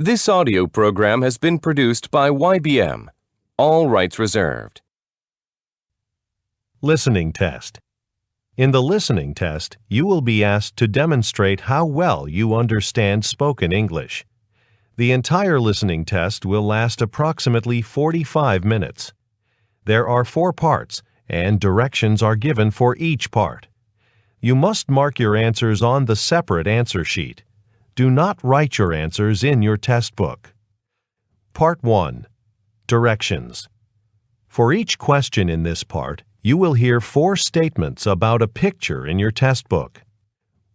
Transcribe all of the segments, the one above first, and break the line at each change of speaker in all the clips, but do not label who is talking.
This audio program has been produced by YBM. All rights reserved.
Listening test. In the listening test, you will be asked to demonstrate how well you understand spoken English. The entire listening test will last approximately 45 minutes. There are 4 parts, and directions are given for each part. You must mark your answers on the separate answer sheet. Do not write your answers in your test book. Part 1. Directions. For each question in this part, you will hear 4 statements about a picture in your test book.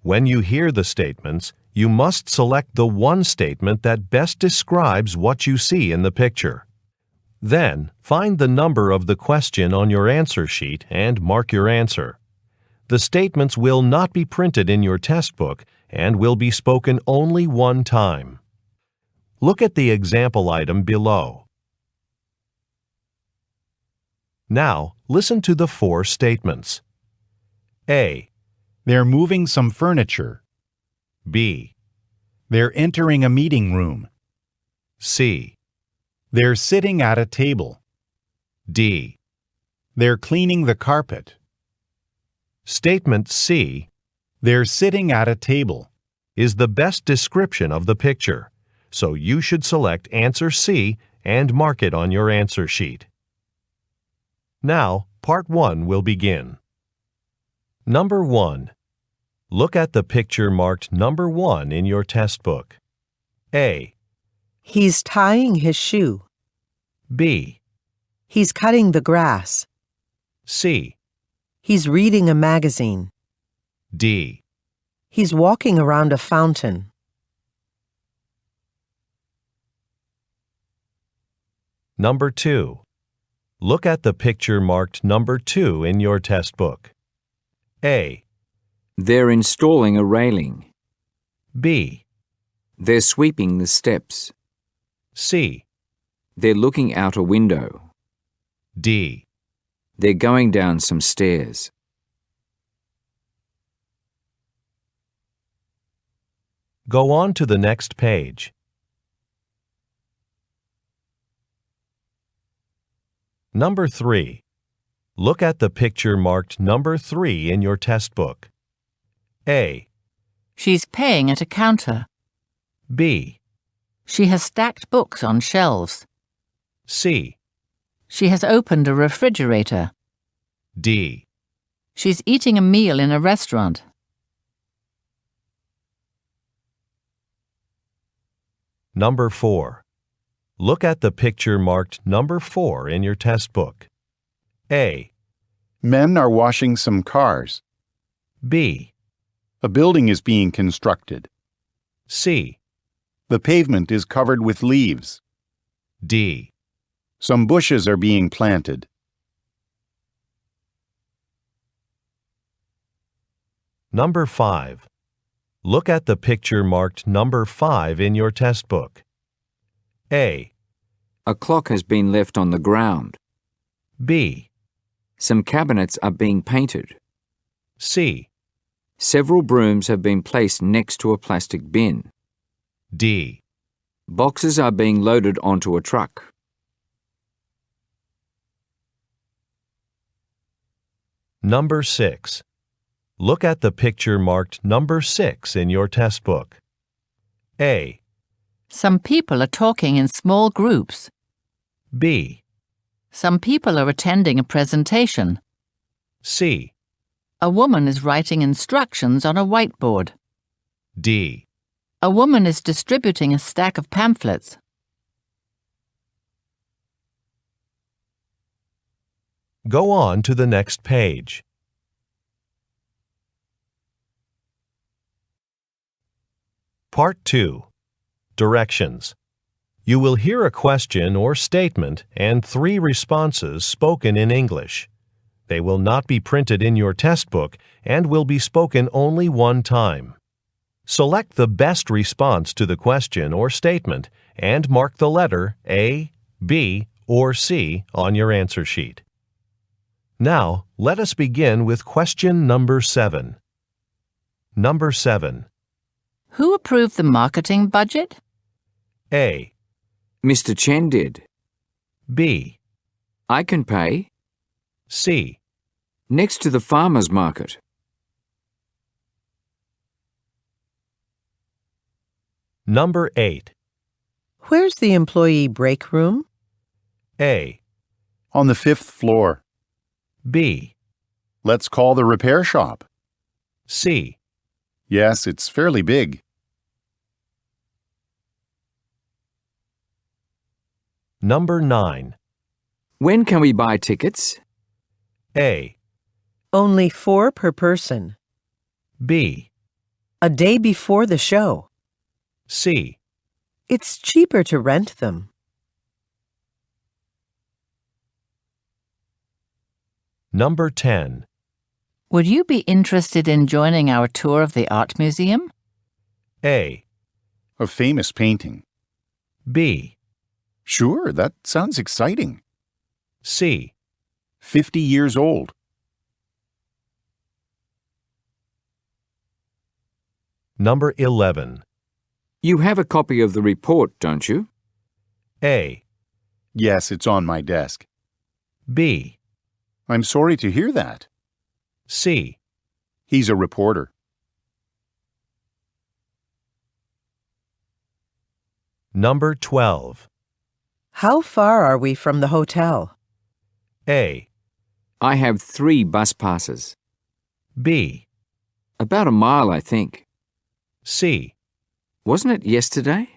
When you hear the statements, you must select the one statement that best describes what you see in the picture. Then, find the number of the question on your answer sheet and mark your answer. The statements will not be printed in your test book and will be spoken only one time. Look at the example item below. Now, listen to the 4 statements. A.
They're moving some furniture.
B.
They're entering a meeting room.
C.
They're sitting at a table.
D.
They're cleaning the carpet.
Statement C,
They're sitting at a table.
is the best description of the picture, so you should select answer C and mark it on your answer sheet. Now, part 1 will begin. Number 1. Look at the picture marked number 1 in your test book. A.
He's tying his shoe.
B.
He's cutting the grass.
C.
He's reading a magazine.
D.
He's walking around a fountain.
Number 2. Look at the picture marked number 2 in your test book. A.
They're installing a railing.
B.
They're sweeping the steps.
C.
They're looking out a window.
D.
They're going down some stairs.
Go on to the next page. Number 3. Look at the picture marked number 3 in your test book. A.
She's paying at a counter.
B.
She has stacked books on shelves.
C.
She has opened a refrigerator.
D.
She's eating a meal in a restaurant.
Number 4. Look at the picture marked number 4 in your test book. A.
Men are washing some cars.
B.
A building is being constructed.
C.
The pavement is covered with leaves.
D.
Some bushes are being planted.
Number 5. Look at the picture marked number 5 in your test book. A.
A clock has been left on the ground.
B.
Some cabinets are being painted.
C.
Several brooms have been placed next to a plastic bin.
D.
Boxes are being loaded onto a truck.
Number 6. Look at the picture marked number 6 in your test book. A.
Some people are talking in small groups.
B.
Some people are attending a presentation.
C.
A woman is writing instructions on a whiteboard.
D.
A woman is distributing a stack of pamphlets.
Go on to the next page. Part 2. Directions. You will hear a question or statement and 3 responses spoken in English. They will not be printed in your test book and will be spoken only one time. Select the best response to the question or statement and mark the letter A, B, or C on your answer sheet. Now, let us begin with question number 7. Number 7.
Who approved the marketing budget?
A.
Mr. Chen did.
B.
I can pay.
C.
Next to the farmer's market.
Number 8.
Where's the employee break room?
A.
On the 5th floor.
B.
Let's call the repair shop.
C.
Yes, it's fairly big.
Number 9.
When can we buy tickets?
A.
Only 4 per person.
B.
A day before the show.
C.
It's cheaper to rent them.
Number 10.
Would you be interested in joining our tour of the art museum?
A.
A famous painting.
B.
Sure, that sounds exciting.
C.
50 years old.
Number 11.
You have a copy of the report, don't you?
A.
Yes, it's on my desk.
B.
I'm sorry to hear that.
C.
He's a reporter.
Number 12.
How far are we from the hotel?
A.
I have 3 bus passes.
B.
About a mile, I think.
C.
Wasn't it yesterday?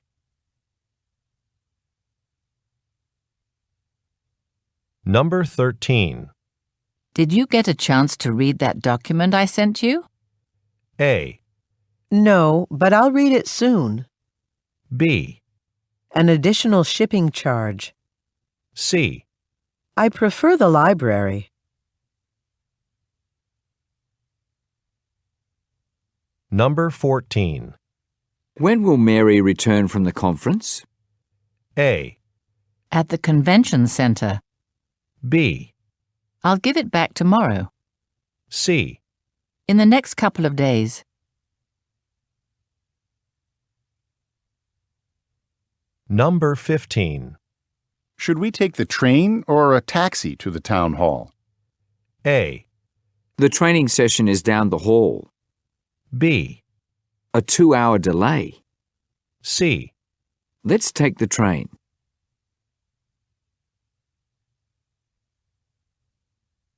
Number 13.
Did you get a chance to read that document I sent you?
A.
No, but I'll read it soon.
B.
An additional shipping charge.
C.
I prefer the library.
Number 14.
When will Mary return from the conference?
A.
At the convention center.
B.
I'll give it back tomorrow.
C.
In the next couple of days.
Number 15.
Should we take the train or a taxi to the town hall?
A.
The training session is down the hall.
B.
A 2-hour delay.
C.
Let's take the train.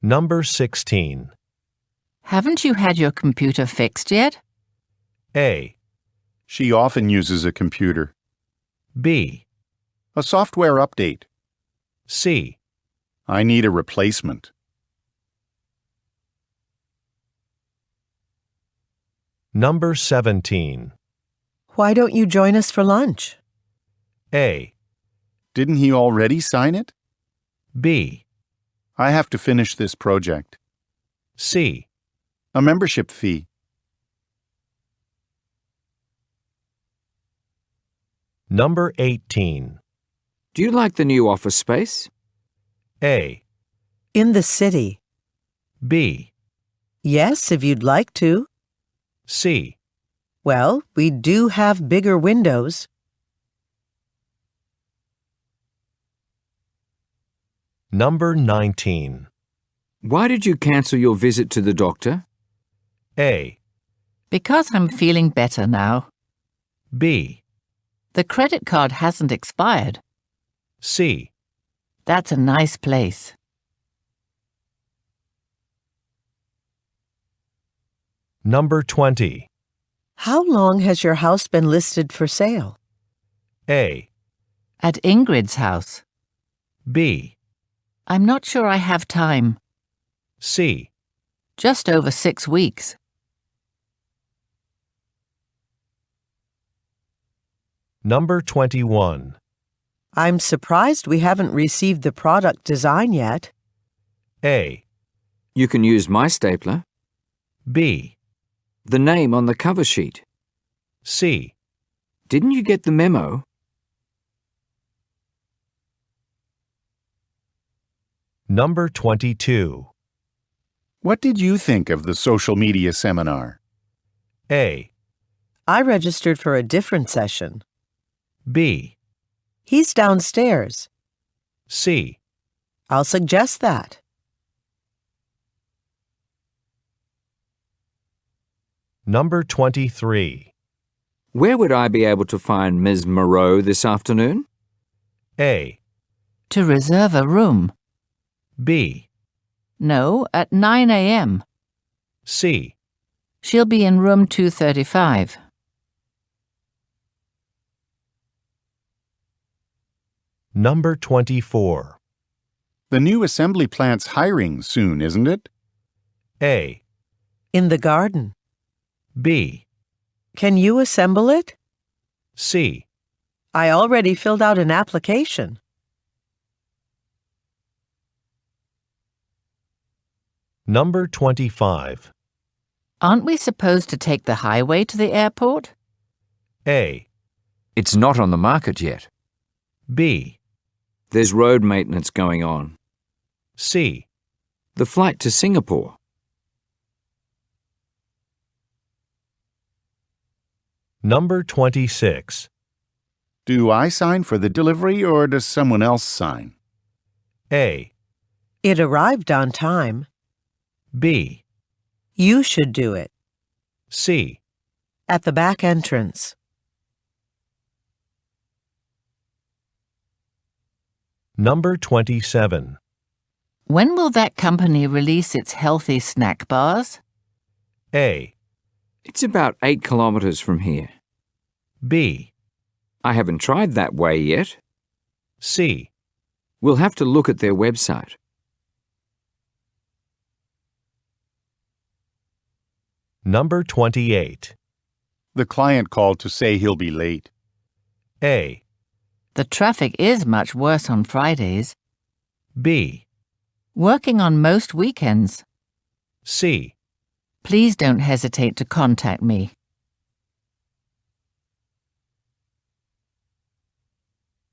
Number 16.
Haven't you had your computer fixed yet?
A.
She often uses a computer.
B.
A software update.
C.
I need a replacement.
Number 17.
Why don't you join us for lunch?
A.
Didn't he already sign it?
B.
I have to finish this project.
C.
A membership fee.
Number 18.
Do you like the new office space?
A.
In the city.
B.
Yes, if you'd like to.
C.
Well, we do have bigger windows.
Number 19.
Why did you cancel your visit to the doctor?
A.
Because I'm feeling better now.
B.
The credit card hasn't expired.
C.
That's a nice place.
Number 20.
How long has your house been listed for sale?
A.
At Ingrid's house.
B.
I'm not sure I have time.
C.
Just over 6 weeks.
Number 21.
I'm surprised we haven't received the product design yet.
A.
You can use my stapler.
B.
The name on the cover sheet.
C.
Didn't you get the memo?
Number 22.
What did you think of the social media seminar?
A.
I registered for a different session.
B.
He's downstairs.
C.
I'll suggest that.
Number 23.
Where would I be able to find Ms. Moreau this afternoon?
A.
To reserve a room.
B.
No, at 9 a.m.
C.
She'll be in room 235.
Number 24.
The new assembly plant's hiring soon, isn't it?
A.
In the garden.
B.
Can you assemble it?
C.
I already filled out an application.
Number 25.
Aren't we supposed to take the highway to the airport?
A.
It's not on the market yet.
B.
There's road maintenance going on.
C.
The flight to Singapore.
Number 26.
Do I sign for the delivery or does someone else sign?
A.
It arrived on time.
B.
You should do it.
C.
At the back entrance.
Number 27.
When will that company release its healthy snack bars?
A.
It's about 8 kilometers from here.
B.
I haven't tried that way yet.
C.
We'll have to look at their website.
Number 28.
The client called to say he'll be late.
A.
The traffic is much worse on Fridays.
B.
Working on most weekends.
C.
Please don't hesitate to contact me.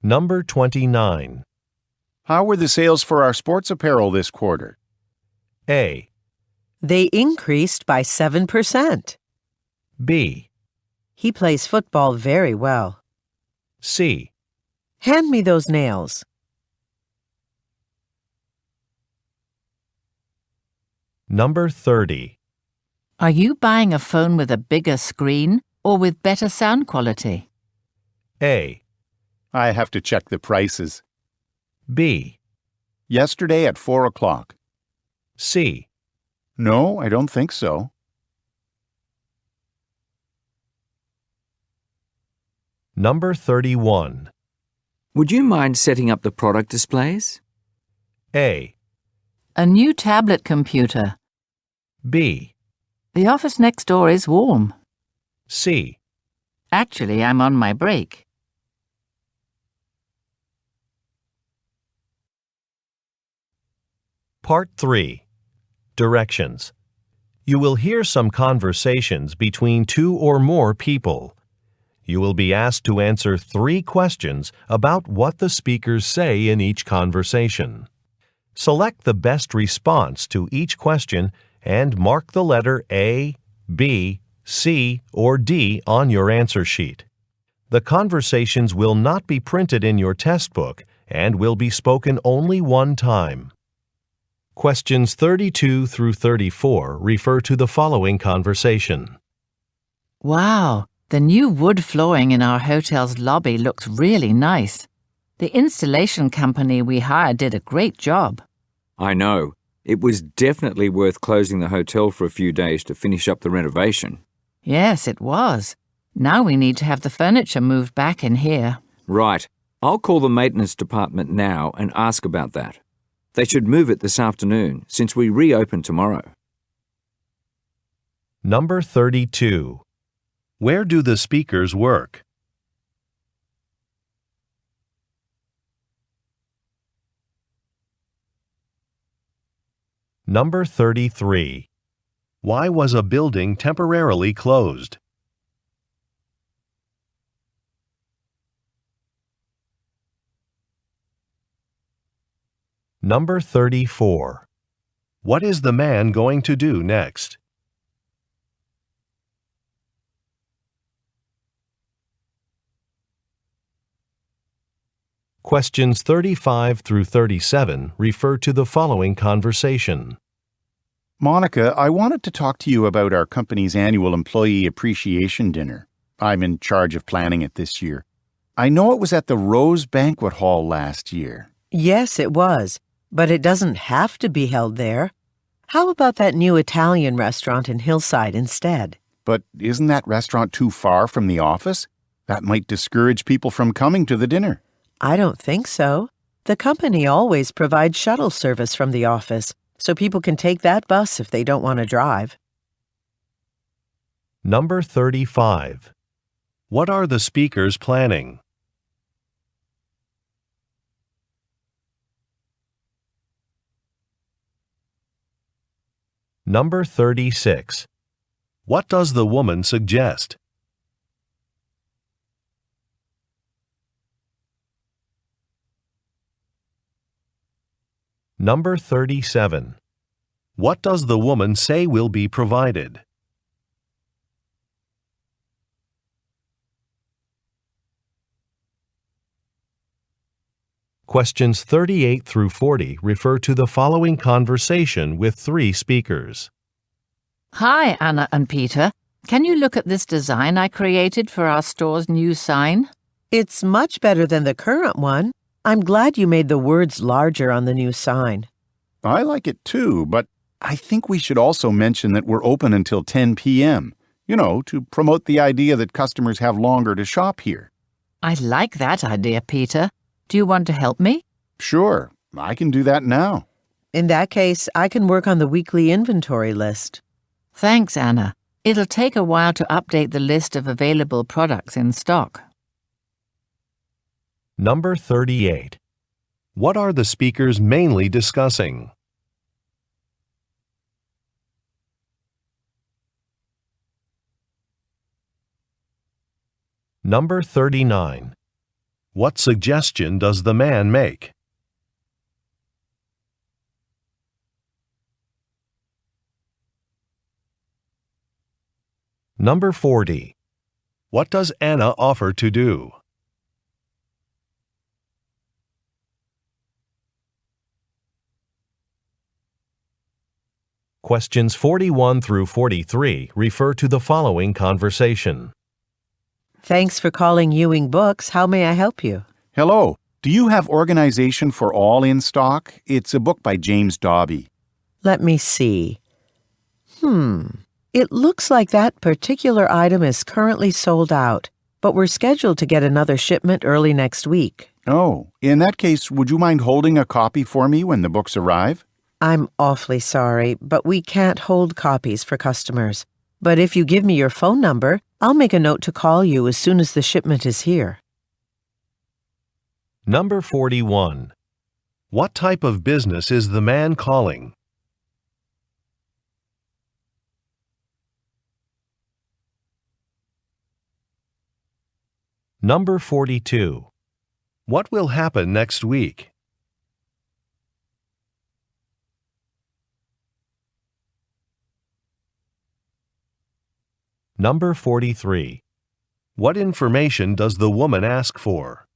Number 29.
How were the sales for our sports apparel this quarter?
A.
They increased by 7%.
B.
He plays football very well.
C.
Hand me those nails.
Number 30.
Are you buying a phone with a bigger screen or with better sound quality?
A.
I have to check the prices.
B.
Yesterday at 4 o'clock.
C.
No, I don't think so.
Number 31.
Would you mind setting up the product displays?
A.
A new tablet computer.
B.
The office next door is warm.
C.
Actually, I'm on my break.
Part 3. Directions. You will hear some conversations between 2 or more people. You will be asked to answer 3 questions about what the speakers say in each conversation. Select the best response to each question and mark the letter A, B, C, or D on your answer sheet. The conversations will not be printed in your test book and will be spoken only one time. Questions 32 through 34 refer to the following conversation.
Wow, the new wood flooring in our hotel's lobby looks really nice. The installation company we hired did a great job.
I know. It was definitely worth closing the hotel for a few days to finish up the renovation.
Yes, it was. Now we need to have the furniture moved back in here.
Right. I'll call the maintenance department now and ask about that. They should move it this afternoon, since we reopen tomorrow.
Number 32. Where do the speakers work? Number 33. Why was a building temporarily closed? Number 34. What is the man going to do next? Questions 35 through 37 refer to the following conversation.
Monica, I wanted to talk to you about our company's annual Employee Appreciation Dinner. I'm in charge of planning it this year. I know it was at the Rose Banquet Hall last year.
Yes, it was, but it doesn't have to be held there. How about that new Italian restaurant in Hillside instead?
But isn't that restaurant too far from the office? That might discourage people from coming to the dinner.
I don't think so. The company always provides shuttle service from the office, so people can take that bus if they don't want to drive.
Number 35. What are the speakers planning? Number 36. What does the woman suggest? Number 37. What does the woman say will be provided? Questions 38 through 40 refer to the following conversation with three speakers.
Hi, Anna and Peter. Can you look at this design I created for our store's new sign?
It's much better than the current one. I'm glad you made the words larger on the new sign.
I like it too, but I think we should also mention that we're open until 10 p.m., to promote the idea that customers have longer to shop here.
I like that idea, Peter. Do you want to help me?
Sure, I can do that now.
In that case, I can work on the weekly inventory list.
Thanks, Anna. It'll take a while to update the list of available products in stock.
Number 38. What are the speakers mainly discussing? Number 39. What suggestion does the man make? Number 40. What does Anna offer to do? Questions 41 through 43 refer to the following conversation.
Thanks for calling Ewing Books. How may I help you?
Hello, do you have Organization for All in stock? It's a book by James Dobby.
Let me see. It looks like that particular item is currently sold out, but we're scheduled to get another shipment early next week.
Oh, in that case, would you mind holding a copy for me when the books arrive?
I'm awfully sorry, but we can't hold copies for customers. But if you give me your phone number, I'll make a note to call you as soon as the shipment is here.
Number 41. What type of business is the man calling? Number 42. What will happen next week? Number 43. What information does the woman ask for?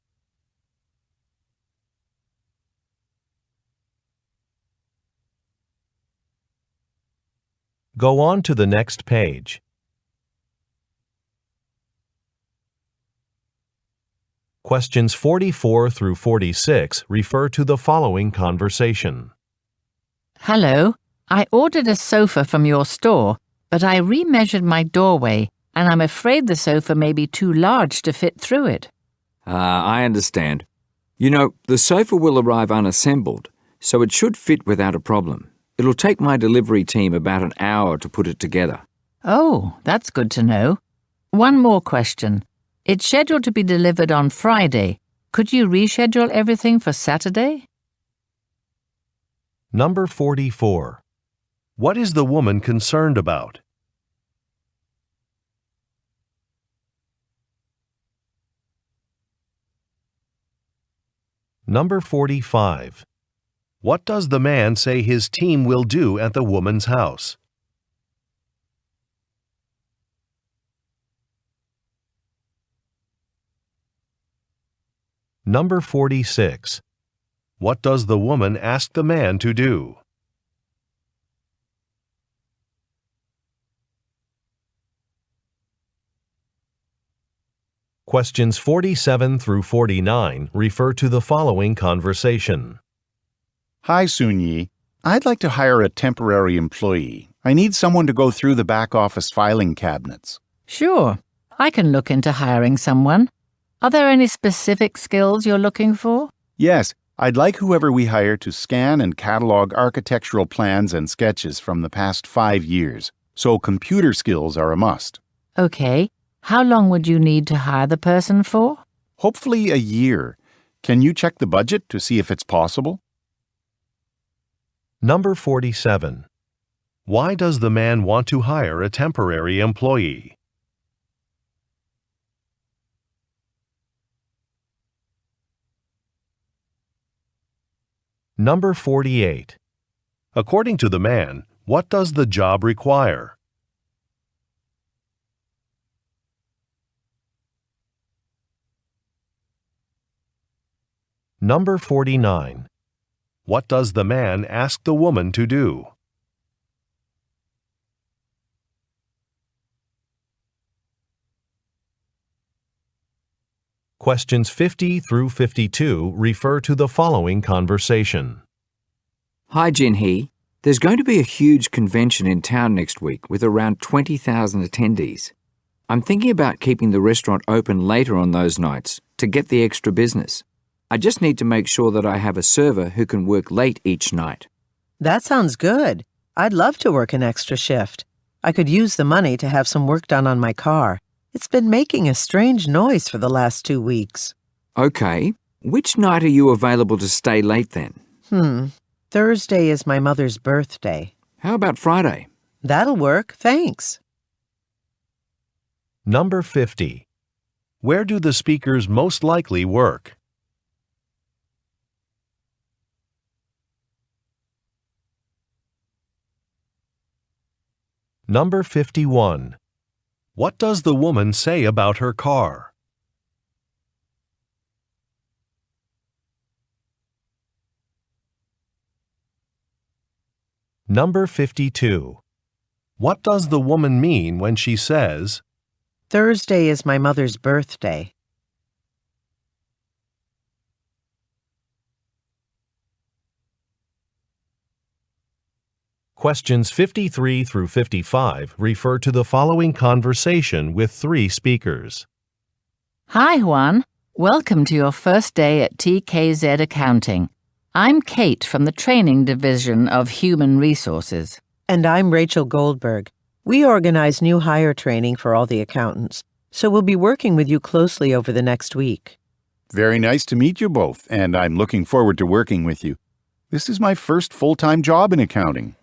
Go on to the next page. Questions 44 through 46 refer to the following conversation.
Hello. I ordered a sofa from your store, but I remeasured my doorway, and I'm afraid the sofa may be too large to fit through it.
I understand. The sofa will arrive unassembled, so it should fit without a problem. It'll take my delivery team about an hour to put it together.
Oh, that's good to know. One more question. It's scheduled to be delivered on Friday. Could you reschedule everything for Saturday?
Number 44. What is the woman concerned about? Number 45. What does the man say his team will do at the woman's house? Number 46. What does the woman ask the man to do? Questions 47 through 49 refer to the following conversation.
Hi, Sunyi. I'd like to hire a temporary employee. I need someone to go through the back office filing cabinets.
Sure, I can look into hiring someone. Are there any specific skills you're looking for?
Yes, I'd like whoever we hire to scan and catalog architectural plans and sketches from the past 5 years, so computer skills are a must.
Okay, how long would you need to hire the person for?
Hopefully a year. Can you check the budget to see if it's possible?
Number 47. Why does the man want to hire a temporary employee? Number 48. According to the man, what does the job require? Number 49. What does the man ask the woman to do? Questions 50 through 52 refer to the following conversation.
Hi, Jinhee. There's going to be a huge convention in town next week with around 20,000 attendees. I'm thinking about keeping the restaurant open later on those nights to get the extra business. I just need to make sure that I have a server who can work late each night.
That sounds good. I'd love to work an extra shift. I could use the money to have some work done on my car. It's been making a strange noise for the last 2 weeks.
Okay. Which night are you available to stay late then?
Thursday is my mother's birthday.
How about Friday?
That'll work, thanks.
Number 50. Where do the speakers most likely work? Number 51. What does the woman say about her car? Number 52. What does the woman mean when she says,
Thursday is my mother's birthday?
Questions 53 through 55 refer to the following conversation with 3 speakers.
Hi, Juan. Welcome to your first day at TKZ Accounting. I'm Kate from the Training Division of Human Resources.
And I'm Rachel Goldberg. We organize new hire training for all the accountants, so we'll be working with you closely over the next week.
Very nice to meet you both, and I'm looking forward to working with you. This is my first full-time job in accounting.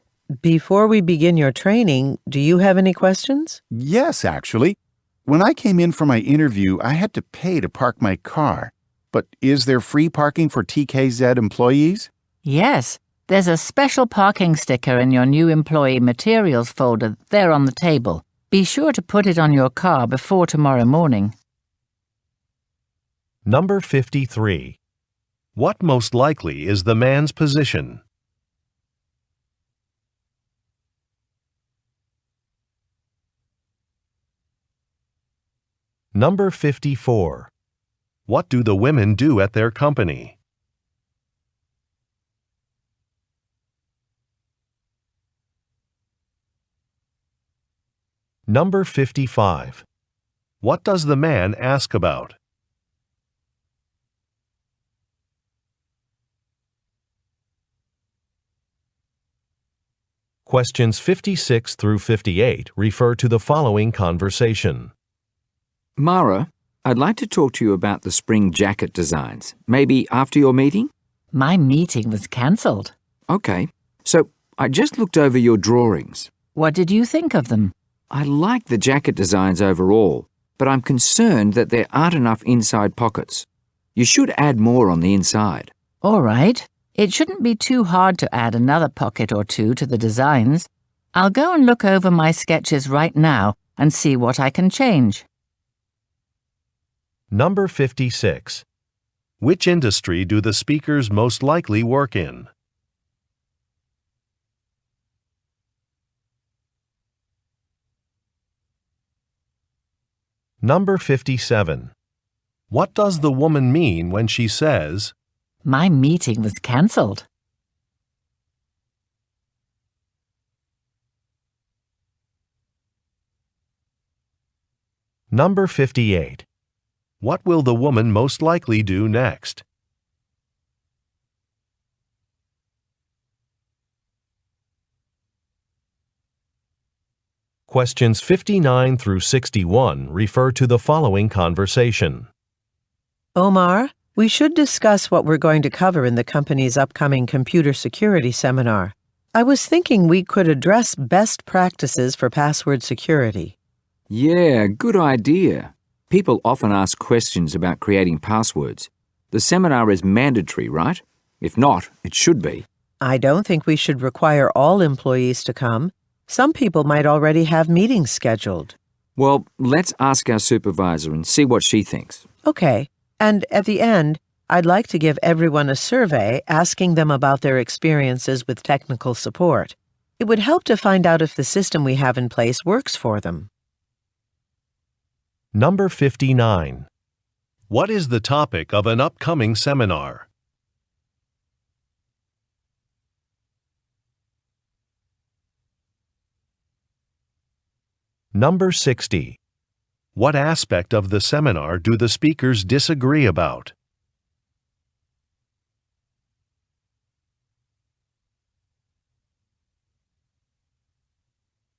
Before we begin your training, do you have any questions?
Yes, actually. When I came in for my interview, I had to pay to park my car. But is there free parking for TKZ employees?
Yes, there's a special parking sticker in your new employee materials folder there on the table. Be sure to put it on your car before tomorrow morning.
Number 53. What most likely is the man's position? Number 54. What do the women do at their company? Number 55. What does the man ask about? Questions 56 through 58 refer to the following conversation.
Mara, I'd like to talk to you about the spring jacket designs. Maybe after your meeting?
My meeting was cancelled.
Okay. So, I just looked over your drawings.
What did you think of them?
I like the jacket designs overall, but I'm concerned that there aren't enough inside pockets. You should add more on the inside.
All right. It shouldn't be too hard to add another pocket or 2 to the designs. I'll go and look over my sketches right now and see what I can change.
Number 56. Which industry do the speakers most likely work in? Number 57. What does the woman mean when she says,
My meeting was cancelled.
Number 58. What will the woman most likely do next? Questions 59 through 61 refer to the following conversation.
Omar, we should discuss what we're going to cover in the company's upcoming computer security seminar. I was thinking we could address best practices for password security.
Yeah, good idea. People often ask questions about creating passwords. The seminar is mandatory, right? If not, it should be.
I don't think we should require all employees to come. Some people might already have meetings scheduled.
Well, let's ask our supervisor and see what she thinks.
Okay, and at the end, I'd like to give everyone a survey asking them about their experiences with technical support. It would help to find out if the system we have in place works for them.
Number 59. What is the topic of an upcoming seminar? Number 60. What aspect of the seminar do the speakers disagree about?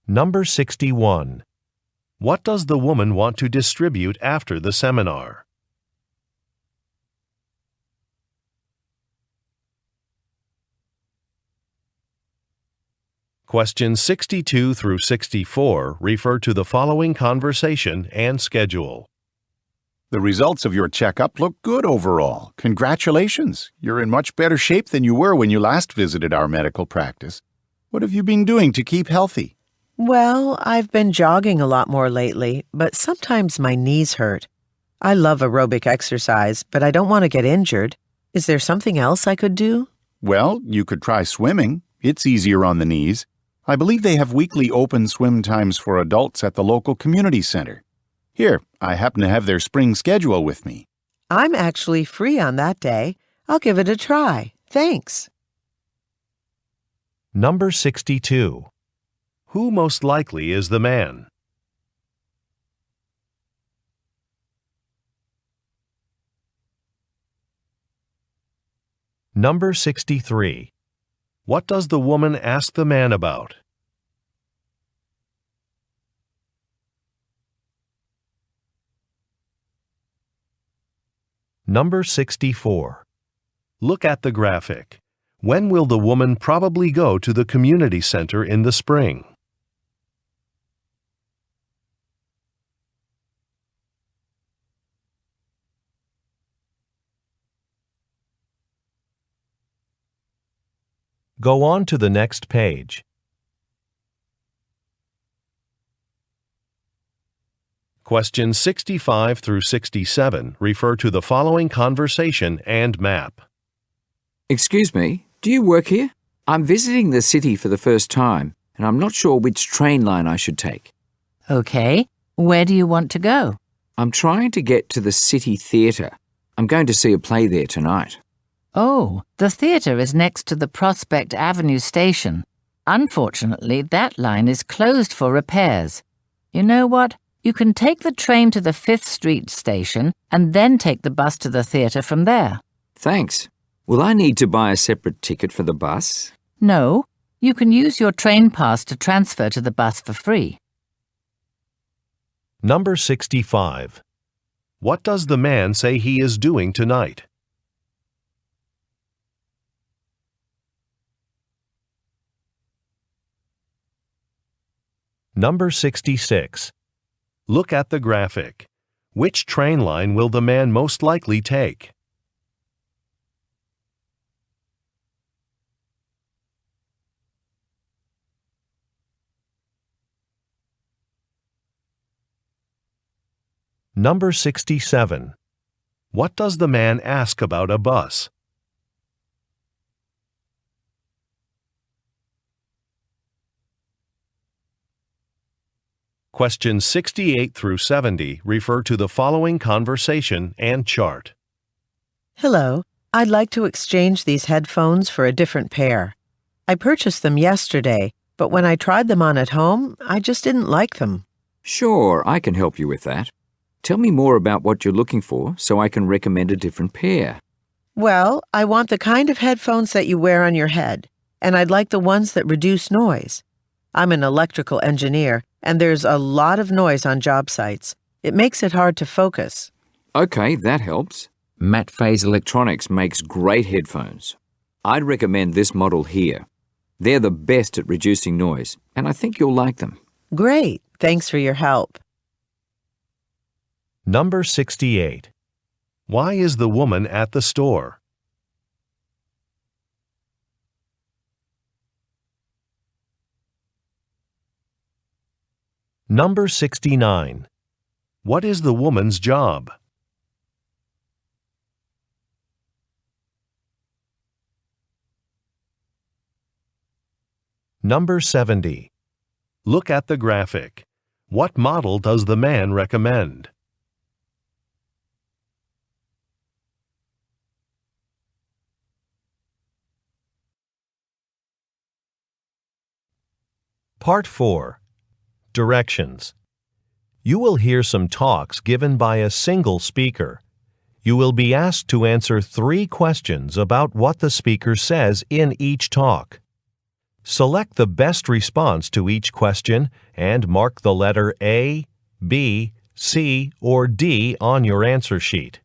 Number 61. What does the woman want to distribute after the seminar? Questions 62 through 64 refer to the following conversation and schedule.
The results of your checkup look good overall. Congratulations. You're in much better shape than you were when you last visited our medical practice. What have you been doing to keep healthy?
Well, I've been jogging a lot more lately, but sometimes my knees hurt. I love aerobic exercise, but I don't want to get injured. Is there something else I could do?
Well, you could try swimming. It's easier on the knees. I believe they have weekly open swim times for adults at the local community center. Here, I happen to have their spring schedule with me.
I'm actually free on that day. I'll give it a try. Thanks.
Number 62. Who most likely is the man? Number 63. What does the woman ask the man about? Number 64. Look at the graphic. When will the woman probably go to the community center in the spring? Go on to the next page. Questions 65 through 67 refer to the following conversation and map.
Excuse me, do you work here? I'm visiting the city for the first time, and I'm not sure which train line I should take.
Okay, where do you want to go?
I'm trying to get to the City Theatre. I'm going to see a play there tonight.
Oh, the theatre is next to the Prospect Avenue station. Unfortunately, that line is closed for repairs. You know what? You can take the train to the 5th Street station and then take the bus to the theatre from there.
Thanks. Will I need to buy a separate ticket for the bus?
No, you can use your train pass to transfer to the bus for free.
Number 65. What does the man say he is doing tonight? Number 66. Look at the graphic. Which train line will the man most likely take? Number 67. What does the man ask about a bus? Questions 68 through 70 refer to the following conversation and chart.
Hello, I'd like to exchange these headphones for a different pair. I purchased them yesterday, but when I tried them on at home, I just didn't like them.
Sure, I can help you with that. Tell me more about what you're looking for so I can recommend a different pair.
Well, I want the kind of headphones that you wear on your head, and I'd like the ones that reduce noise. I'm an electrical engineer, and there's a lot of noise on job sites. It makes it hard to focus.
Okay, that helps. Matt Phase Electronics makes great headphones. I'd recommend this model here. They're the best at reducing noise, and I think you'll like them.
Great. Thanks for your help.
Number 68. Why is the woman at the store? Number 69. What is the woman's job? Number 70. Look at the graphic. What model does the man recommend? Part 4. Directions. You will hear some talks given by a single speaker. You will be asked to answer 3 questions about what the speaker says in each talk. Select the best response to each question and mark the letter A, B, C, or D on your answer sheet.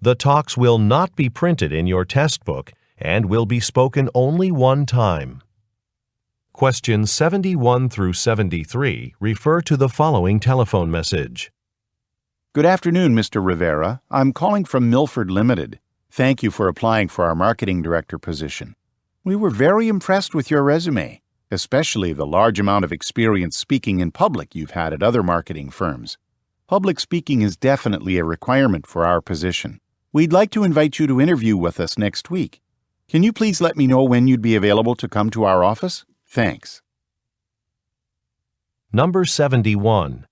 The talks will not be printed in your test book and will be spoken only one time. Questions 71 through 73 refer to the following telephone message.
Good afternoon, Mr. Rivera. I'm calling from Milford Limited. Thank you for applying for our marketing director position. We were very impressed with your resume, especially the large amount of experience speaking in public you've had at other marketing firms. Public speaking is definitely a requirement for our position. We'd like to invite you to interview with us next week. Can you please let me know when you'd be available to come to our office? Thanks.
Number 71.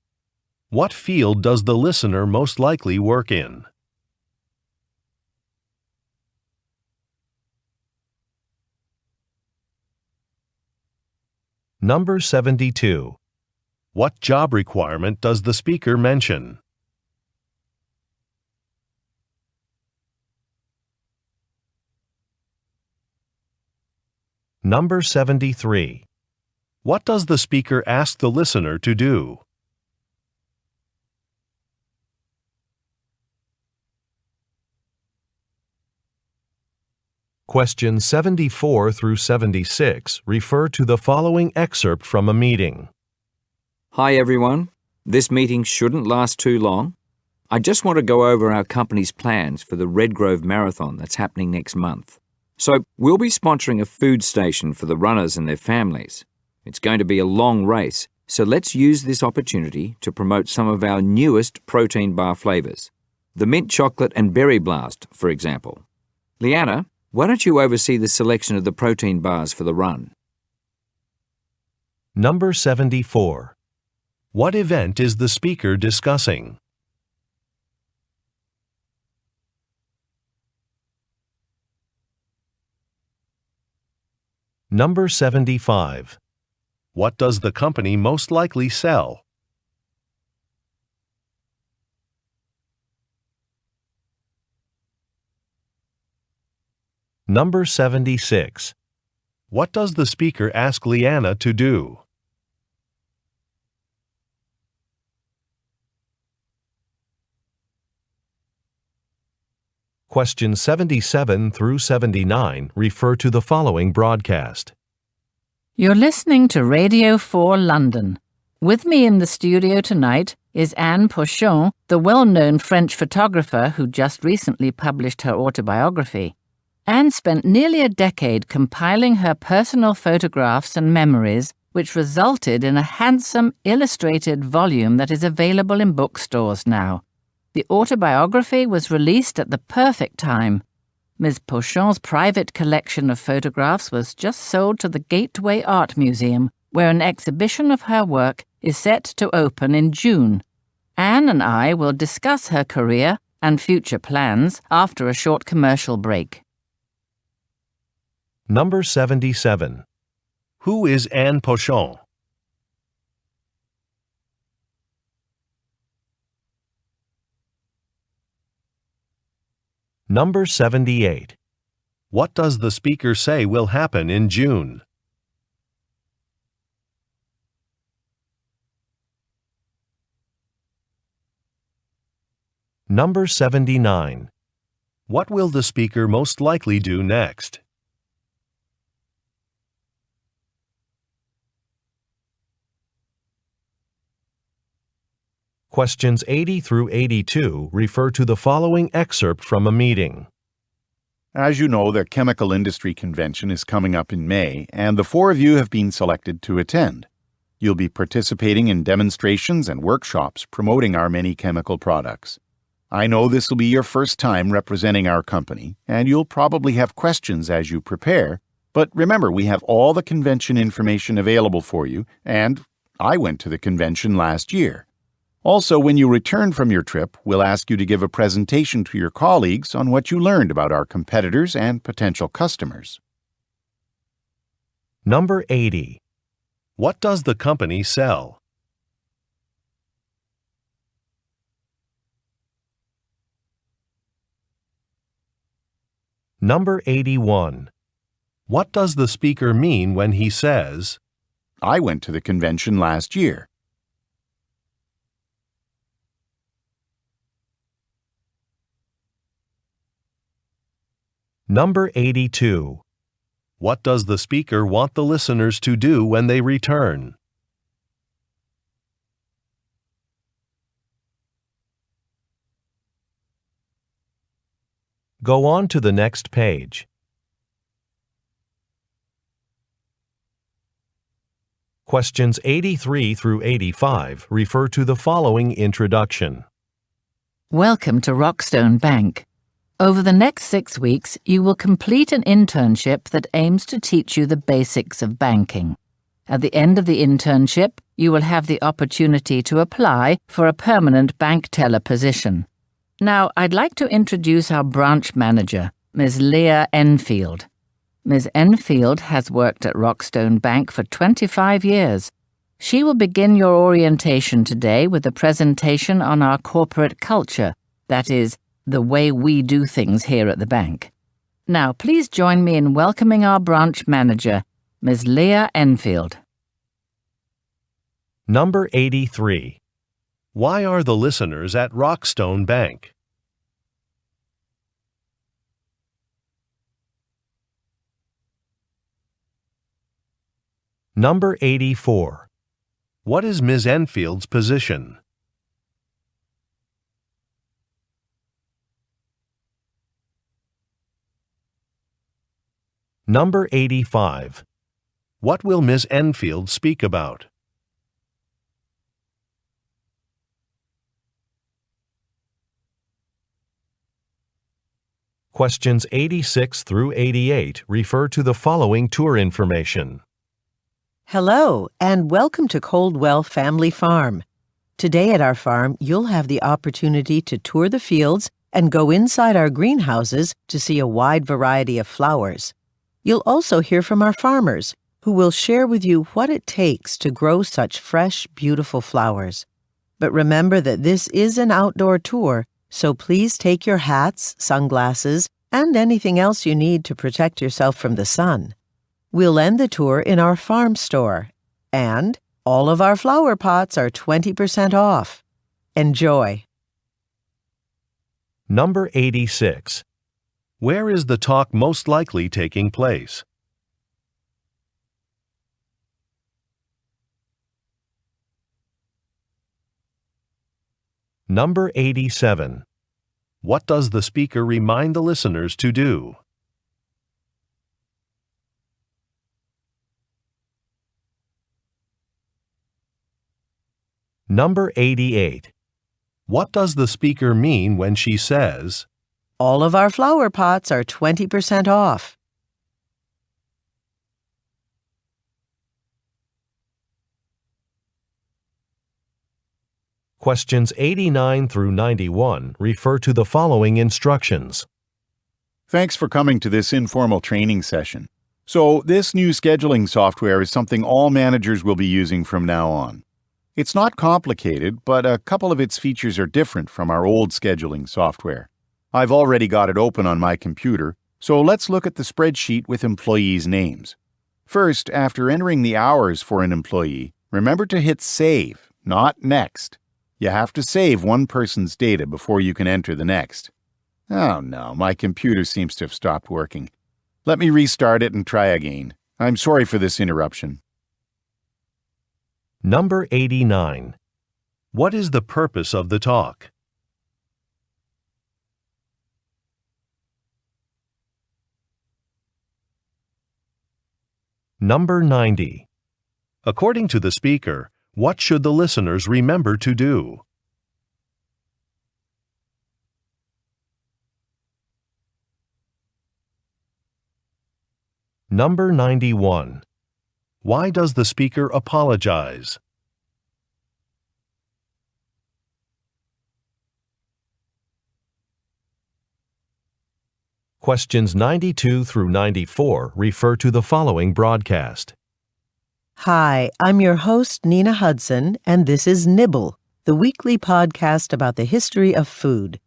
What field does the listener most likely work in? Number 72. What job requirement does the speaker mention? Number 73. What does the speaker ask the listener to do? Questions 74 through 76 refer to the following excerpt from a meeting.
Hi everyone. This meeting shouldn't last too long. I just want to go over our company's plans for the Redgrove Marathon that's happening next month. So we'll be sponsoring a food station for the runners and their families. It's going to be a long race, so let's use this opportunity to promote some of our newest protein bar flavors. The mint chocolate and berry blast, for example. Leanna, why don't you oversee the selection of the protein bars for the run?
Number 74. What event is the speaker discussing? Number 75. What does the company most likely sell? Number 76. What does the speaker ask Leanna to do? Questions 77 through 79 refer to the following broadcast.
You're listening to Radio 4 London. With me in the studio tonight is Anne Pochon, the well-known French photographer who just recently published her autobiography. Anne spent nearly a decade compiling her personal photographs and memories, which resulted in a handsome illustrated volume that is available in bookstores now. The autobiography was released at the perfect time. Ms. Pochon's private collection of photographs was just sold to the Gateway Art Museum, where an exhibition of her work is set to open in June. Anne and I will discuss her career and future plans after a short commercial break.
Number 77. Who is Anne Pochon? Number 78. What does the speaker say will happen in June? Number 79. What will the speaker most likely do next? Questions 80 through 82 refer to the following excerpt from a meeting.
As you know, the Chemical Industry Convention is coming up in May, and the four of you have been selected to attend. You'll be participating in demonstrations and workshops promoting our many chemical products. I know this will be your first time representing our company, and you'll probably have questions as you prepare, but remember, we have all the convention information available for you, and I went to the convention last year. Also, when you return from your trip, we'll ask you to give a presentation to your colleagues on what you learned about our competitors and potential customers.
Number 80. What does the company sell? Number 81. What does the speaker mean when he says,
I went to the convention last year?
Number 82. What does the speaker want the listeners to do when they return? Go on to the next page. Questions 83 through 85 refer to the following introduction.
Welcome to Rockstone Bank. Over the next 6 weeks, you will complete an internship that aims to teach you the basics of banking. At the end of the internship, you will have the opportunity to apply for a permanent bank teller position. Now, I'd like to introduce our branch manager, Ms. Leah Enfield. Ms. Enfield has worked at Rockstone Bank for 25 years. She will begin your orientation today with a presentation on our corporate culture, that is, the way we do things here at the bank. Now, please join me in welcoming our branch manager, Ms. Leah Enfield.
Number 83. Why are the listeners at Rockstone Bank? Number 84. What is Ms. Enfield's position? Number 85. What will Ms. Enfield speak about? Questions 86 through 88 refer to the following tour information.
Hello, and welcome to Coldwell Family Farm. Today at our farm, you'll have the opportunity to tour the fields and go inside our greenhouses to see a wide variety of flowers. You'll also hear from our farmers, who will share with you what it takes to grow such fresh, beautiful flowers. But remember that this is an outdoor tour, so please take your hats, sunglasses, and anything else you need to protect yourself from the sun. We'll end the tour in our farm store, and all of our flower pots are 20% off. Enjoy!
Number 86. Where is the talk most likely taking place? Number 87. What does the speaker remind the listeners to do? Number 88. What does the speaker mean when she says,
All of our flower pots are 20% off?
Questions 89 through 91 refer to the following instructions.
Thanks for coming to this informal training session. So, this new scheduling software is something all managers will be using from now on. It's not complicated, but a couple of its features are different from our old scheduling software. I've already got it open on my computer, so let's look at the spreadsheet with employees' names. First, after entering the hours for an employee, remember to hit Save, not Next. You have to save one person's data before you can enter the next. Oh no, my computer seems to have stopped working. Let me restart it and try again. I'm sorry for this interruption.
Number 89. What is the purpose of the talk? Number 90. According to the speaker, what should the listeners remember to do? Number 91. Why does the speaker apologize? Questions 92 through 94 refer to the following broadcast.
Hi, I'm your host, Nina Hudson, and this is Nibble, the weekly podcast about the history of food.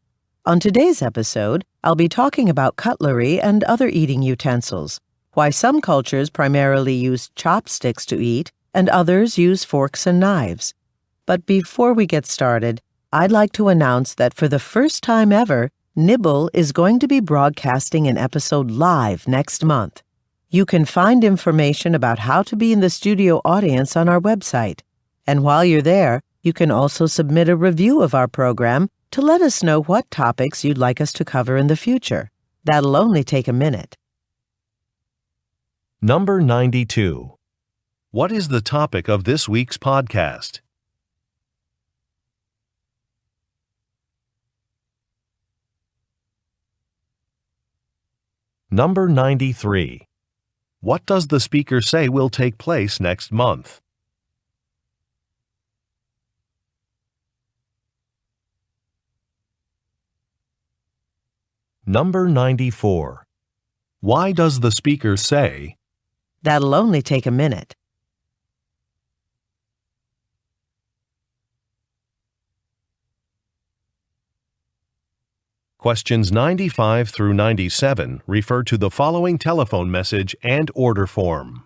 On today's episode, I'll be talking about cutlery and other eating utensils, why some cultures primarily use chopsticks to eat and others use forks and knives. But before we get started, I'd like to announce that for the first time ever, Nibble is going to be broadcasting an episode live next month. You can find information about how to be in the studio audience on our website. And while you're there, you can also submit a review of our program to let us know what topics you'd like us to cover in the future. That'll only take a minute.
Number 92. What is the topic of this week's podcast? Number 93. What does the speaker say will take place next month? Number 94. Why does the speaker say,
That'll only take a minute?
Questions 95 through 97 refer to the following telephone message and order form.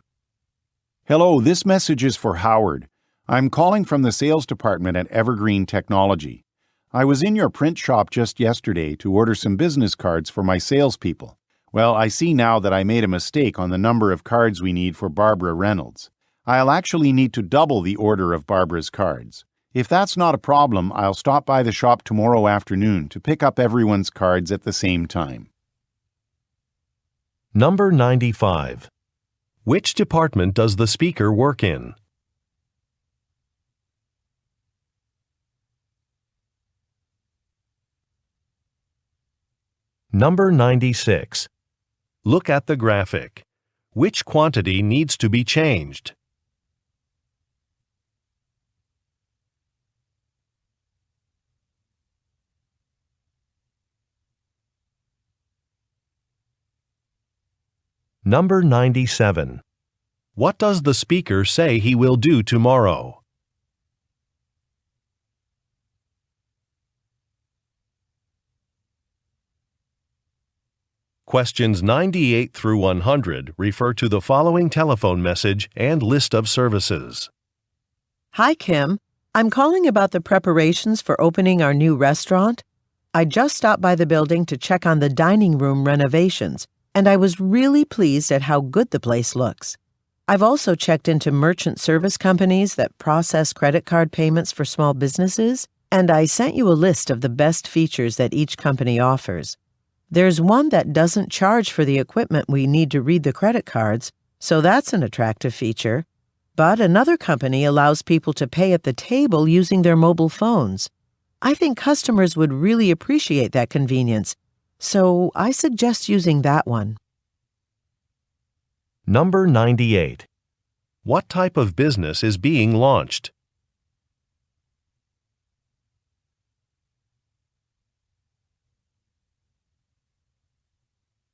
Hello, this message is for Howard. I'm calling from the sales department at Evergreen Technology. I was in your print shop just yesterday to order some business cards for my salespeople. Well, I see now that I made a mistake on the number of cards we need for Barbara Reynolds. I'll actually need to double the order of Barbara's cards. If that's not a problem, I'll stop by the shop tomorrow afternoon to pick up everyone's cards at the same time.
Number 95. Which department does the speaker work in? Number 96. Look at the graphic. Which quantity needs to be changed? Number 97. What does the speaker say he will do tomorrow? Questions 98 through 100 refer to the following telephone message and list of services.
Hi, Kim. I'm calling about the preparations for opening our new restaurant. I just stopped by the building to check on the dining room renovations, and I was really pleased at how good the place looks. I've also checked into merchant service companies that process credit card payments for small businesses, and I sent you a list of the best features that each company offers. There's one that doesn't charge for the equipment we need to read the credit cards, so that's an attractive feature. But another company allows people to pay at the table using their mobile phones. I think customers would really appreciate that convenience, so I suggest using that one.
Number 98. What type of business is being launched?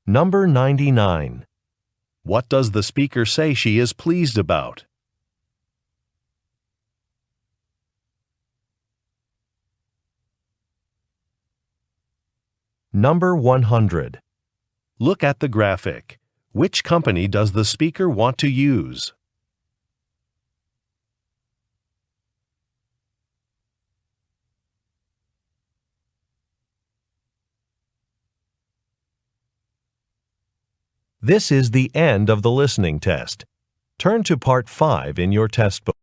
Number 99. What does the speaker say she is pleased about? Number 100. Look at the graphic. Which company does the speaker want to use? This is the end of the listening test. Turn to Part 5 in your test book.